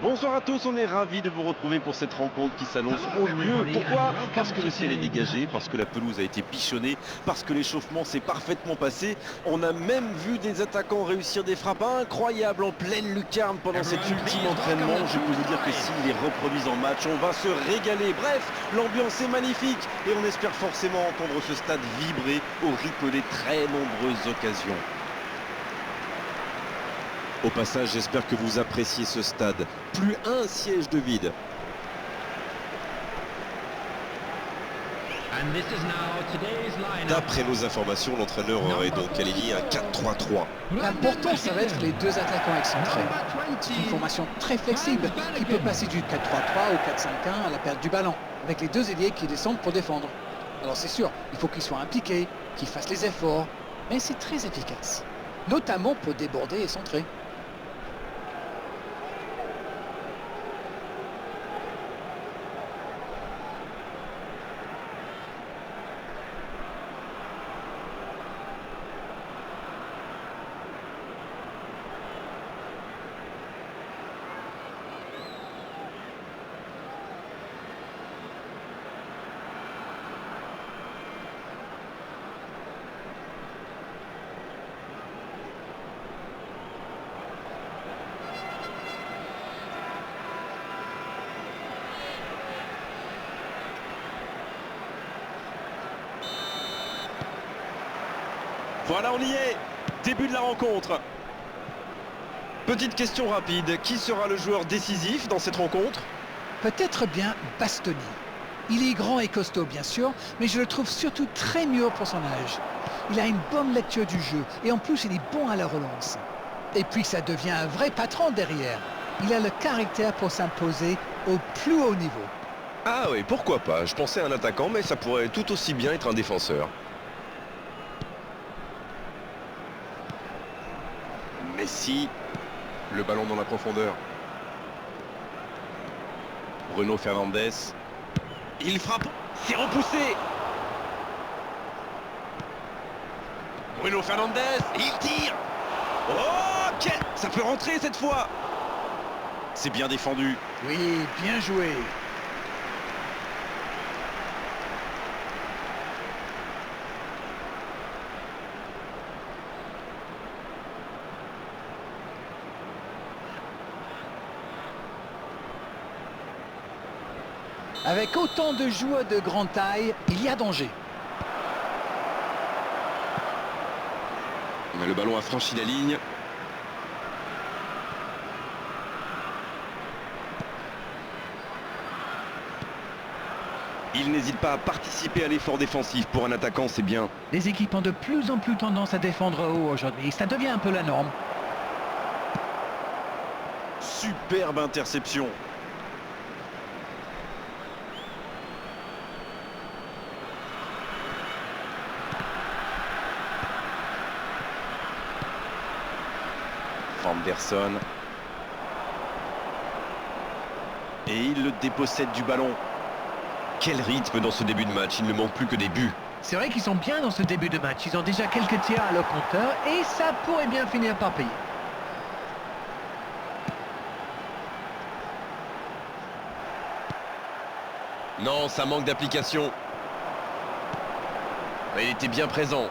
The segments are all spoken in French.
Bonsoir à tous, on est ravis de vous retrouver pour cette rencontre qui s'annonce au mieux. Pourquoi? Parce que le ciel est dégagé, parce que la pelouse a été bichonnée, parce que l'échauffement s'est parfaitement passé. On a même vu des attaquants réussir des frappes incroyables en pleine lucarne pendant cet ultime entraînement. Je peux vous dire que s'il est reproduit en match, on va se régaler. Bref, l'ambiance est magnifique et on espère forcément entendre ce stade vibrer au rythme des très nombreuses occasions. Au passage, j'espère que vous appréciez ce stade. Plus un siège de vide. D'après nos informations, l'entraîneur aurait donc aligné un 4-3-3. L'important, ça va être les deux attaquants excentrés. C'est une formation très flexible qui peut passer du 4-3-3 au 4-5-1 à la perte du ballon, avec les deux ailiers qui descendent pour défendre. Alors c'est sûr, il faut qu'ils soient impliqués, qu'ils fassent les efforts, mais c'est très efficace, notamment pour déborder et centrer. Voilà, on y est. Début de la rencontre. Petite question rapide. Qui sera le joueur décisif dans cette rencontre? Peut-être bien Bastoni. Il est grand et costaud, bien sûr, mais je le trouve surtout très mûr pour son âge. Il a une bonne lecture du jeu et en plus, il est bon à la relance. Et puis, ça devient un vrai patron derrière. Il a le caractère pour s'imposer au plus haut niveau. Ah oui, pourquoi pas. Je pensais à un attaquant, mais ça pourrait tout aussi bien être un défenseur. Messi. Le ballon dans la profondeur. Bruno Fernandes. Il frappe. C'est repoussé. Bruno Fernandes. Il tire. Oh, quel... Ça peut rentrer cette fois. C'est bien défendu. Oui, bien joué. Avec autant de joueurs de grande taille, il y a danger. Le ballon a franchi la ligne. Il n'hésite pas à participer à l'effort défensif. Pour un attaquant, c'est bien. Les équipes ont de plus en plus tendance à défendre haut aujourd'hui. Ça devient un peu la norme. Superbe interception. Anderson. Et il le dépossède du ballon. Quel rythme dans ce début de match. Il ne manque plus que des buts. C'est vrai qu'ils sont bien dans ce début de match. Ils ont déjà quelques tirs à leur compteur et ça pourrait bien finir par payer. Non, ça manque d'application. Il était bien présent.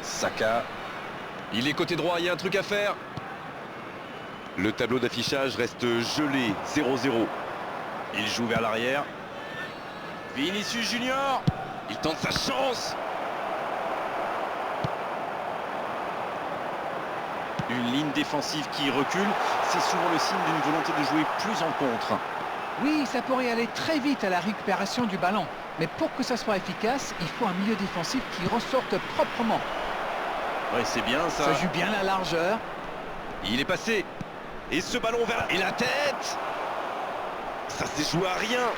Saka. Il est côté droit, il y a un truc à faire. Le tableau d'affichage reste gelé, 0-0. Il joue vers l'arrière. Vinicius Junior. Il tente sa chance. Une ligne défensive qui recule, c'est souvent le signe d'une volonté de jouer plus en contre. Oui, ça pourrait aller très vite à la récupération du ballon. Mais pour que ça soit efficace, il faut un milieu défensif qui ressorte proprement. Ouais, c'est bien ça. Ça joue bien la largeur. Il est passé. Et ce ballon vers la... Et la tête. Ça s'est joué à rien.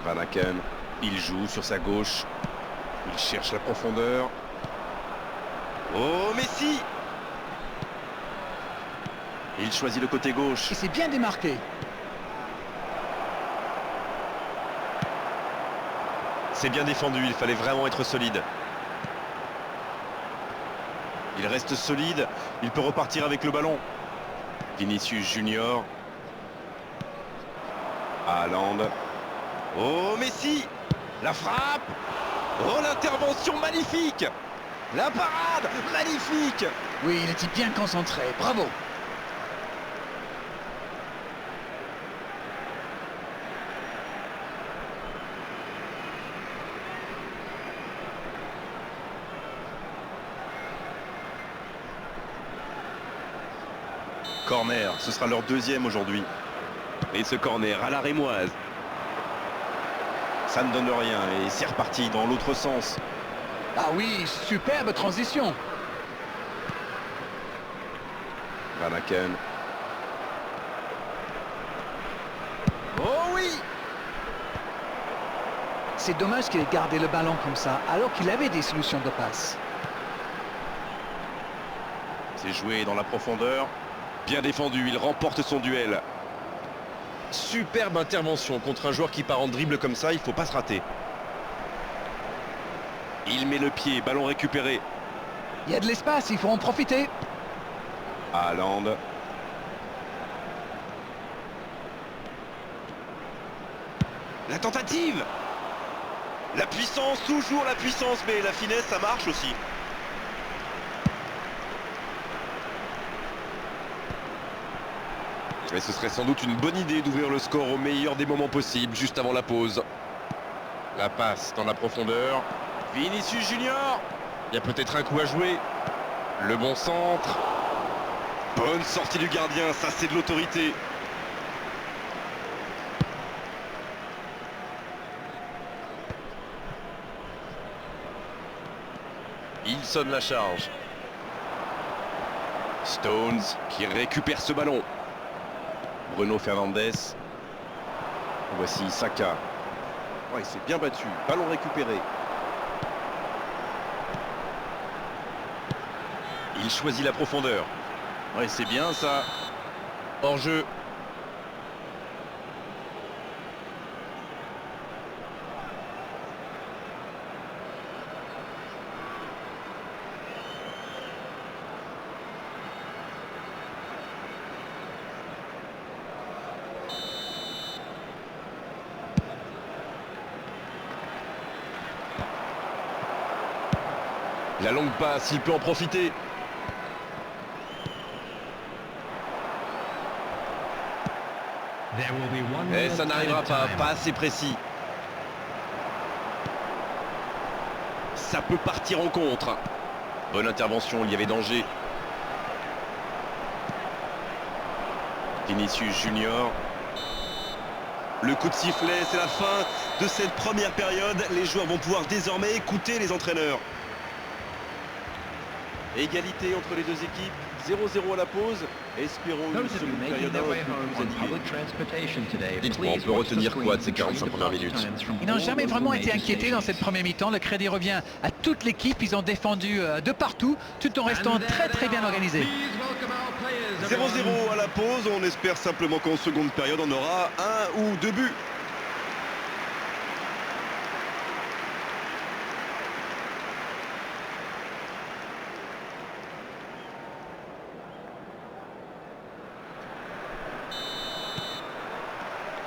Van Aken. Il joue sur sa gauche. Il cherche la profondeur. Oh, Messi. Il choisit le côté gauche. Et c'est bien démarqué. C'est bien défendu, il fallait vraiment être solide. Il reste solide, il peut repartir avec le ballon. Vinicius Junior. Haaland. Oh Messi. La frappe. Oh l'intervention magnifique. La parade magnifique. Oui, il était bien concentré, bravo. Corner, ce sera leur deuxième aujourd'hui. Et ce corner à la rémoise. Ça ne donne rien et c'est reparti dans l'autre sens. Ah oui, superbe transition. Van Aken. Oh oui! C'est dommage qu'il ait gardé le ballon comme ça, alors qu'il avait des solutions de passe. C'est joué dans la profondeur. Bien défendu, il remporte son duel. Superbe intervention contre un joueur qui part en dribble comme ça, il faut pas se rater. Il met le pied, ballon récupéré. Il y a de l'espace, il faut en profiter. Haaland. La tentative. La puissance, toujours la puissance, mais la finesse, ça marche aussi. Mais ce serait sans doute une bonne idée d'ouvrir le score au meilleur des moments possibles, juste avant la pause. La passe dans la profondeur. Vinicius Junior. Il y a peut-être un coup à jouer. Le bon centre. Bonne sortie du gardien, ça c'est de l'autorité. Il sonne la charge. Stones qui récupère ce ballon. Bruno Fernandes. Voici Saka. Ouais, il s'est bien battu. Ballon récupéré. Il choisit la profondeur. Ouais, c'est bien ça. Hors jeu. La longue passe, il peut en profiter. Et ça n'arrivera pas assez précis. Ça peut partir en contre. Bonne intervention, il y avait danger. Vinicius Junior. Le coup de sifflet, c'est la fin de cette première période. Les joueurs vont pouvoir désormais écouter les entraîneurs. Égalité entre les deux équipes, 0-0 à la pause. Espérons une seconde période un peu plus animée. Dites-moi, on peut retenir quoi de ces 45 premières minutes? Ils n'ont jamais vraiment été inquiétés dans cette première mi-temps. Le crédit revient à toute l'équipe. Ils ont défendu de partout, tout en restant très bien organisés. 0-0 à la pause. On espère simplement qu'en seconde période, on aura un ou deux buts.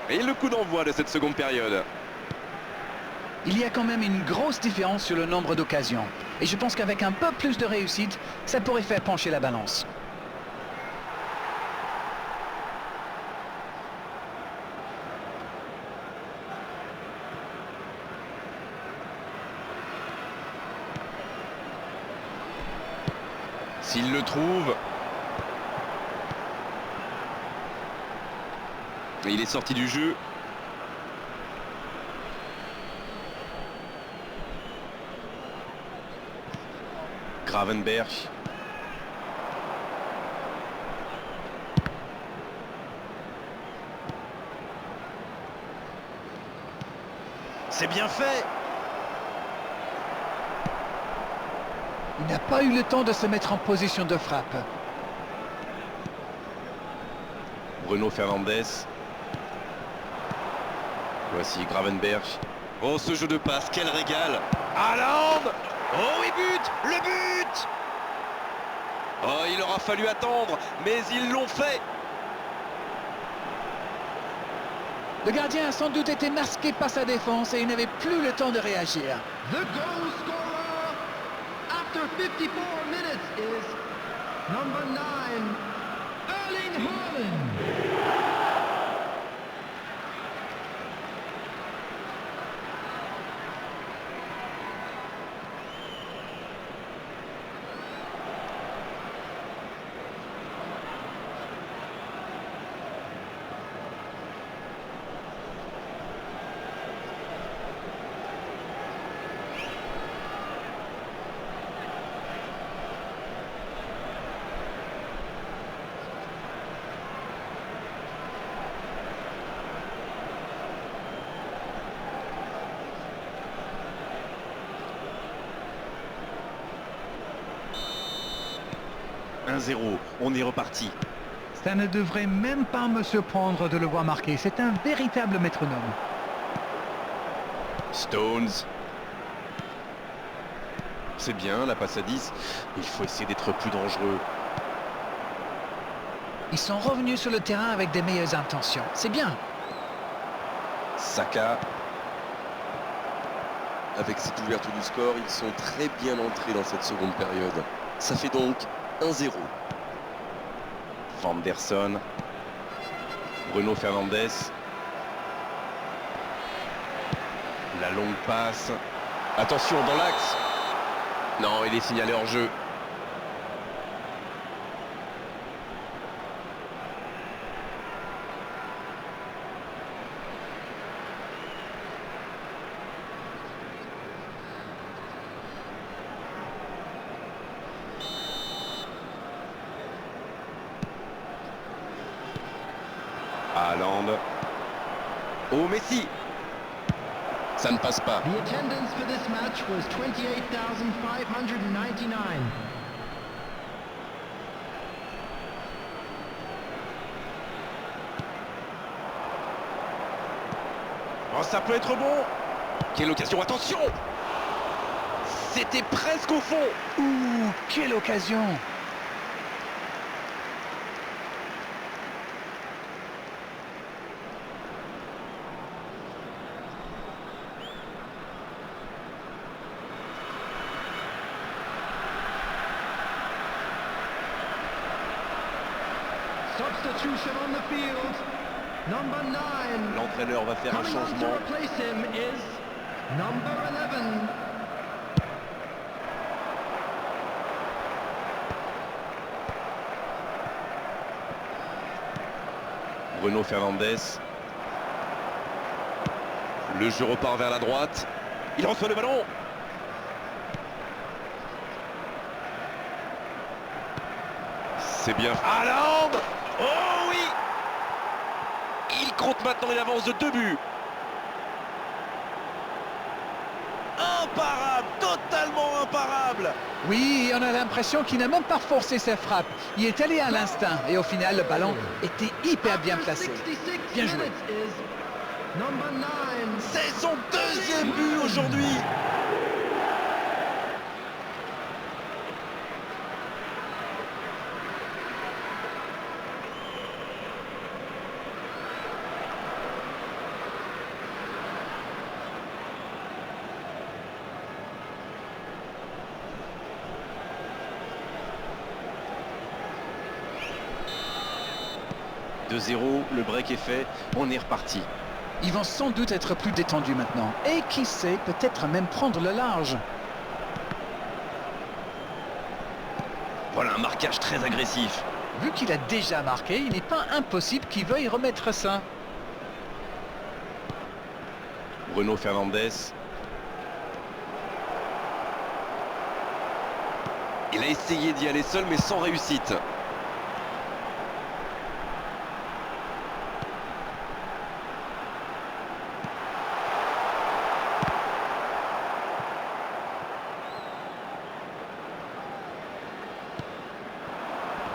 Et le coup d'envoi de cette seconde période. Il y a quand même une grosse différence sur le nombre d'occasions. Et je pense qu'avec un peu plus de réussite, ça pourrait faire pencher la balance. S'il le trouve. Il est sorti du jeu. Gravenberch. C'est bien fait. Il n'a pas eu le temps de se mettre en position de frappe. Bruno Fernandes. Voici Gravenberch. Oh, ce jeu de passe, quel régal. Haaland. Oh, oui, but. Le but. Oh, il aura fallu attendre, mais ils l'ont fait. Le gardien a sans doute été masqué par sa défense et il n'avait plus le temps de réagir. The goal scorer after 54 minutes is number 9, Erling Haaland. « 1-0, on est reparti. Ça ne devrait même pas me surprendre de le voir marquer. C'est un véritable métronome. Stones. C'est bien, la passe à 10. Il faut essayer d'être plus dangereux. Ils sont revenus sur le terrain avec des meilleures intentions. C'est bien. Saka. Avec cette ouverture du score, ils sont très bien entrés dans cette seconde période. Ça fait donc 1-0. Vanderson. Bruno Fernandes. La longue passe. Attention dans l'axe. Non, il est signalé hors jeu. Haaland. Oh, Messi. Ça ne passe pas. The attendance for this match was 28,599. Oh, ça peut être bon. Quelle occasion, attention. C'était presque au fond. Ouh, quelle occasion! Substitution on the field. Number 9. L'entraîneur va faire un Coming on to changement. replace him is number 11. Bruno Fernandes. Le jeu repart vers la droite. Il reçoit le ballon. C'est bien. Haaland. Oh oui. Il compte maintenant une avance de 2 buts. Imparable, totalement imparable. Oui, on a l'impression qu'il n'a même pas forcé sa frappe. Il est allé à l'instinct et au final, le ballon était hyper bien placé. 66 Bien joué. minutes is number 9. C'est son deuxième but aujourd'hui. « 2-0, le break est fait, on est reparti. » Ils vont sans doute être plus détendus maintenant. Et qui sait, peut-être même prendre le large. Voilà un marquage très agressif. Vu qu'il a déjà marqué, il n'est pas impossible qu'il veuille remettre ça. Bruno Fernandes. Il a essayé d'y aller seul mais sans réussite.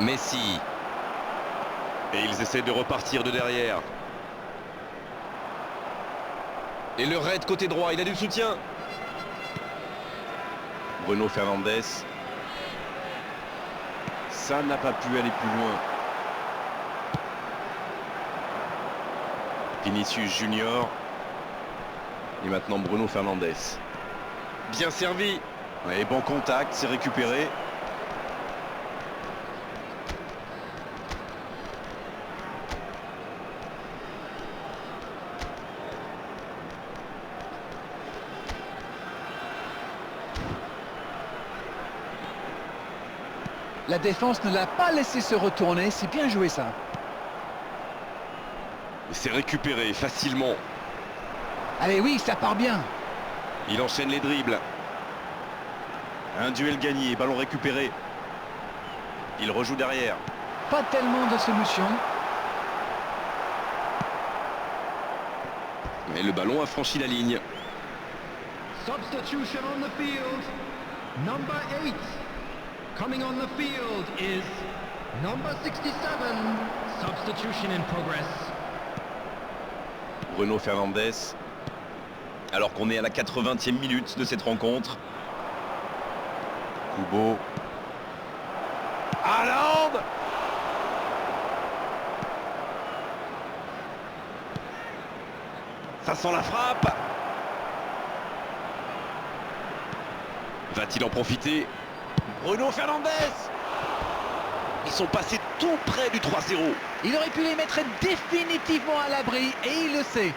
Messi. Et ils essaient de repartir de derrière. Et le raid côté droit, il a du soutien. Bruno Fernandes. Ça n'a pas pu aller plus loin. Vinicius Junior. Et maintenant Bruno Fernandes. Bien servi. Et bon contact, c'est récupéré. La défense ne l'a pas laissé se retourner, c'est bien joué ça. C'est récupéré facilement. Allez oui, ça part bien. Il enchaîne les dribbles. Un duel gagné, ballon récupéré. Il rejoue derrière. Pas tellement de solutions. Mais le ballon a franchi la ligne. Substitution on the field. Number 8. Coming on the field is number 67. Substitution in progress. Bruno Fernandes. Alors qu'on est à la 80e minute de cette rencontre. Kubo. Haaland. Ça sent la frappe. Va-t-il en profiter? Bruno Fernandes. Ils sont passés tout près du 3-0. Il aurait pu les mettre définitivement à l'abri et il le sait.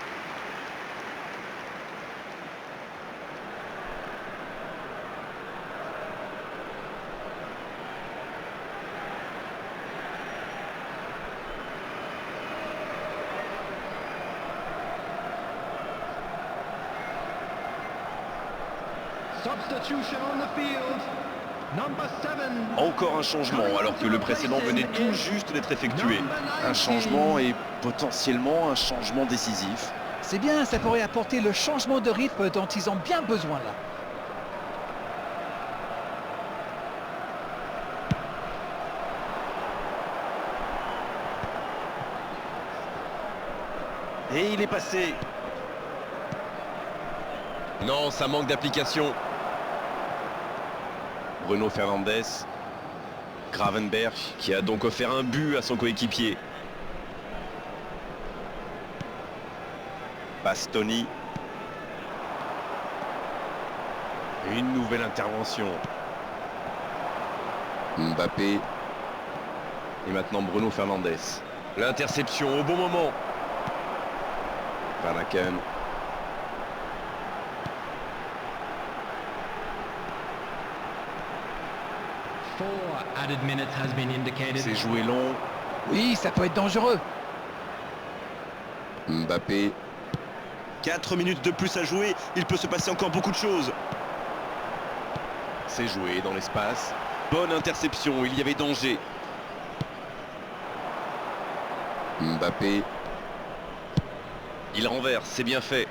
Substitution on the field. Number 7. Encore un changement alors que le précédent venait tout juste d'être effectué. Un changement et potentiellement un changement décisif. C'est bien, ça pourrait apporter le changement de rythme dont ils ont bien besoin là. Et il est passé. Non, ça manque d'application. Bruno Fernandes. Gravenberch. Qui a donc offert un but à son coéquipier. Bastoni. Une nouvelle intervention. Mbappé. Et maintenant Bruno Fernandes. L'interception au bon moment. Van Aken. C'est joué long. Oui, ça peut être dangereux. Mbappé. 4 minutes de plus à jouer. Il peut se passer encore beaucoup de choses. C'est joué dans l'espace. Bonne interception, il y avait danger. Mbappé. Il renverse, c'est bien fait.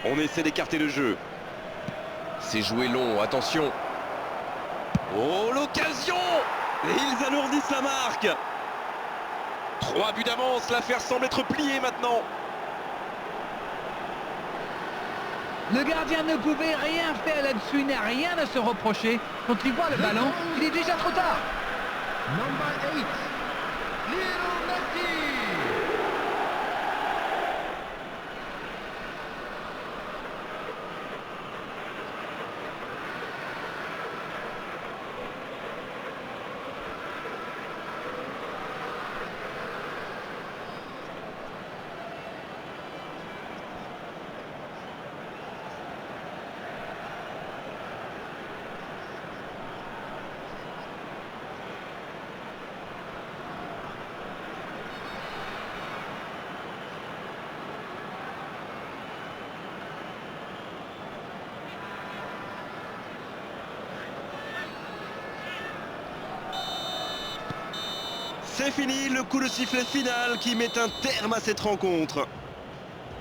On essaie d'écarter le jeu. C'est joué long, attention. Oh, l'occasion! Et ils alourdissent la marque. 3 buts d'avance, l'affaire semble être pliée maintenant. Le gardien ne pouvait rien faire là-dessus, il n'a rien à se reprocher. Quand il voit le ballon, il est déjà trop tard. Number 8. Lionel Messi. C'est fini, le coup de sifflet final qui met un terme à cette rencontre.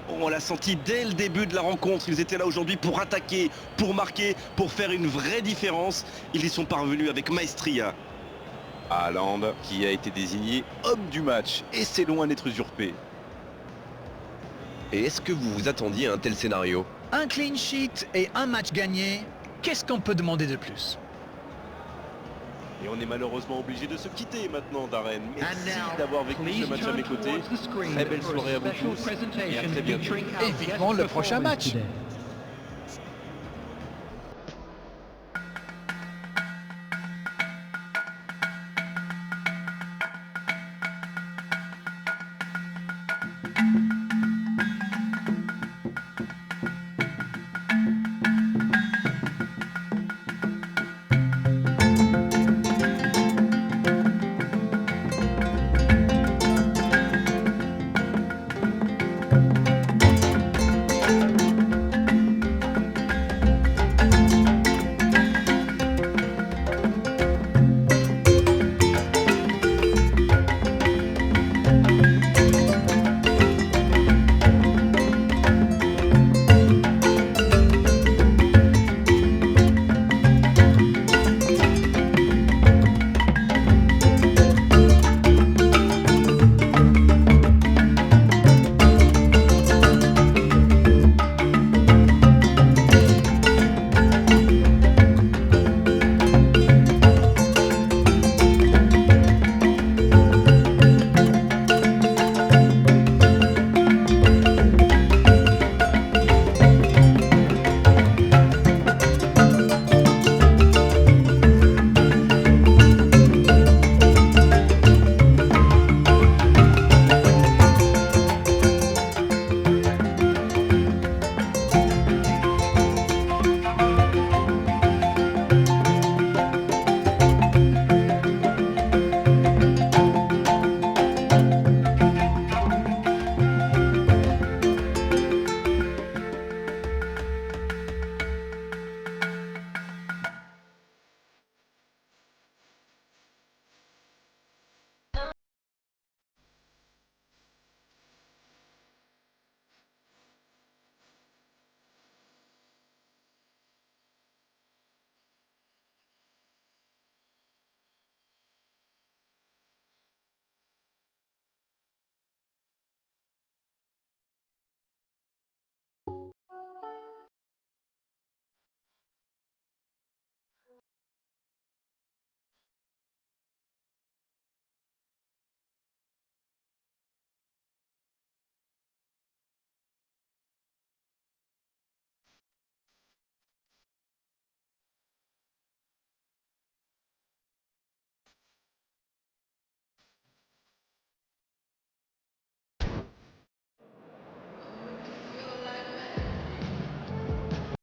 On l'a senti dès le début de la rencontre, ils étaient là aujourd'hui pour attaquer, pour marquer, pour faire une vraie différence. Ils y sont parvenus avec maestria. Haaland qui a été désigné homme du match et c'est loin d'être usurpé. Et est-ce que vous vous attendiez à un tel scénario? Un clean sheet et un match gagné, qu'est-ce qu'on peut demander de plus? Et on est malheureusement obligé de se quitter maintenant, Darren. And Merci now, d'avoir vécu please ce match à mes turn côtés. towards the screen Très belle for a soirée à vous special tous. Et à presentation très bientôt. featuring our Et vivement guest le prochain performers match. today.